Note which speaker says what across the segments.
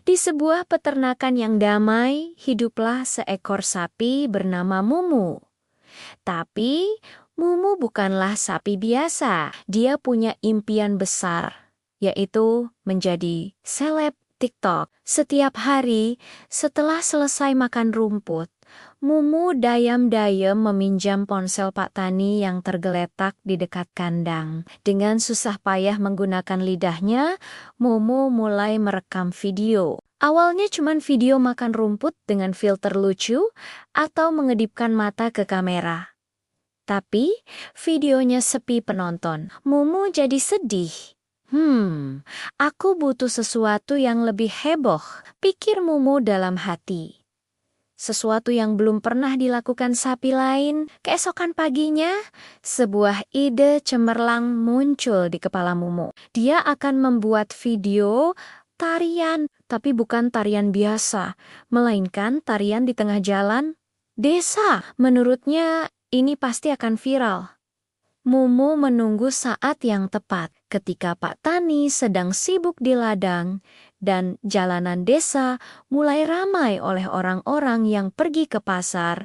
Speaker 1: Di sebuah peternakan yang damai, hiduplah seekor sapi bernama Mumu. Tapi, Mumu bukanlah sapi biasa. Dia punya impian besar, yaitu menjadi seleb TikTok. Setiap hari, setelah selesai makan rumput, Mumu dayam-dayam meminjam ponsel Pak Tani yang tergeletak di dekat kandang. Dengan susah payah menggunakan lidahnya, Mumu mulai merekam video. Awalnya cuman video makan rumput dengan filter lucu atau mengedipkan mata ke kamera. Tapi videonya sepi penonton. Mumu jadi sedih. Aku butuh sesuatu yang lebih heboh, pikir Mumu dalam hati. Sesuatu yang belum pernah dilakukan sapi lain. Keesokan paginya, sebuah ide cemerlang muncul di kepala Mumu. Dia akan membuat video tarian, tapi bukan tarian biasa, melainkan tarian di tengah jalan desa. Menurutnya, ini pasti akan viral. Mumu menunggu saat yang tepat ketika Pak Tani sedang sibuk di ladang dan jalanan desa mulai ramai oleh orang-orang yang pergi ke pasar.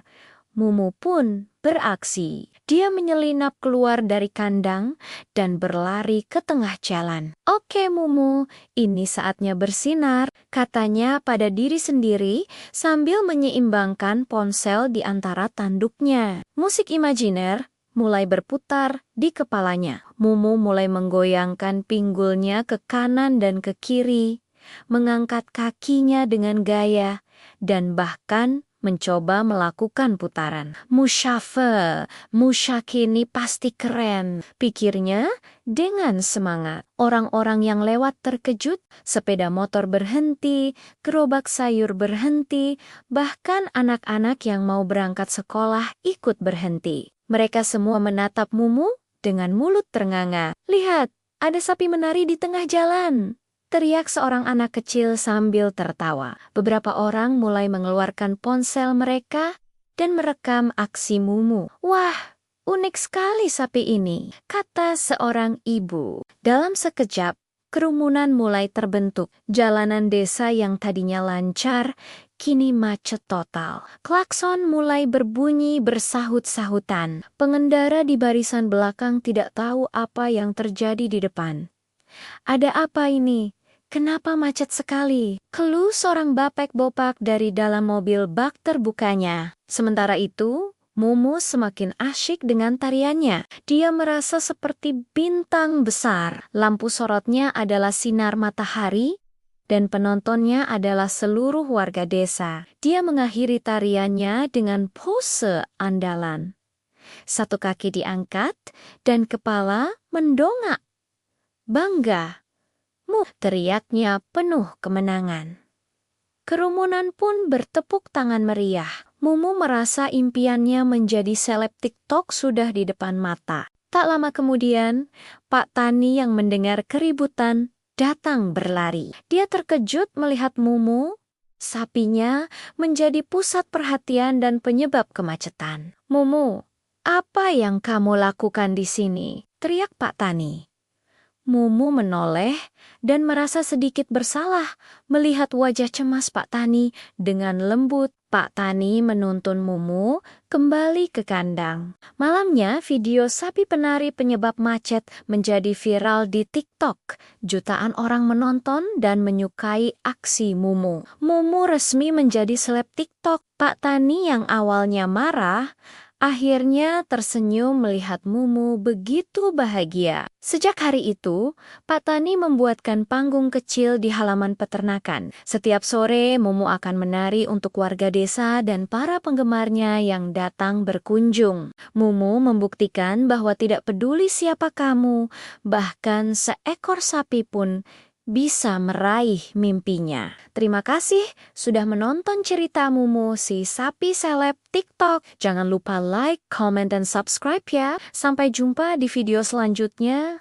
Speaker 1: Mumu pun beraksi. Dia menyelinap keluar dari kandang dan berlari ke tengah jalan. Oke Mumu, ini saatnya bersinar, katanya pada diri sendiri sambil menyeimbangkan ponsel di antara tanduknya. Musik imajiner mulai berputar di kepalanya. Mumu mulai menggoyangkan pinggulnya ke kanan dan ke kiri, mengangkat kakinya dengan gaya, dan bahkan mencoba melakukan putaran. Musyafe, musyaki ini pasti keren, pikirnya dengan semangat. Orang-orang yang lewat terkejut, sepeda motor berhenti, gerobak sayur berhenti, bahkan anak-anak yang mau berangkat sekolah ikut berhenti. Mereka semua menatap Mumu dengan mulut ternganga. Lihat, ada sapi menari di tengah jalan, teriak seorang anak kecil sambil tertawa. Beberapa orang mulai mengeluarkan ponsel mereka dan merekam aksi Mumu. Wah, unik sekali sapi ini, kata seorang ibu. Dalam sekejap, kerumunan mulai terbentuk. Jalanan desa yang tadinya lancar, kini macet total. Klakson mulai berbunyi bersahut-sahutan. Pengendara di barisan belakang tidak tahu apa yang terjadi di depan. Ada apa ini? Kenapa macet sekali? Keluh seorang bapek-bopak dari dalam mobil bak terbukanya. Sementara itu, Mumu semakin asyik dengan tariannya. Dia merasa seperti bintang besar. Lampu sorotnya adalah sinar matahari, dan penontonnya adalah seluruh warga desa. Dia mengakhiri tariannya dengan pose andalan. Satu kaki diangkat, dan kepala mendongak. Bangga, teriaknya penuh kemenangan. Kerumunan pun bertepuk tangan meriah. Mumu merasa impiannya menjadi seleb TikTok sudah di depan mata. Tak lama kemudian, Pak Tani yang mendengar keributan datang berlari. Dia terkejut melihat Mumu, sapinya menjadi pusat perhatian dan penyebab kemacetan. Mumu, apa yang kamu lakukan di sini? Teriak Pak Tani. Mumu menoleh dan merasa sedikit bersalah melihat wajah cemas Pak Tani. Dengan lembut, Pak Tani menuntun Mumu kembali ke kandang. Malamnya, video sapi penari penyebab macet menjadi viral di TikTok. Jutaan orang menonton dan menyukai aksi Mumu. Mumu resmi menjadi seleb TikTok. Pak Tani yang awalnya marah, akhirnya tersenyum melihat Mumu begitu bahagia. Sejak hari itu, Pak Tani membuatkan panggung kecil di halaman peternakan. Setiap sore, Mumu akan menari untuk warga desa dan para penggemarnya yang datang berkunjung. Mumu membuktikan bahwa tidak peduli siapa kamu, bahkan seekor sapi pun bisa meraih mimpinya. Terima kasih sudah menonton cerita Mumu si sapi seleb TikTok. Jangan lupa like, comment, dan subscribe ya. Sampai jumpa di video selanjutnya.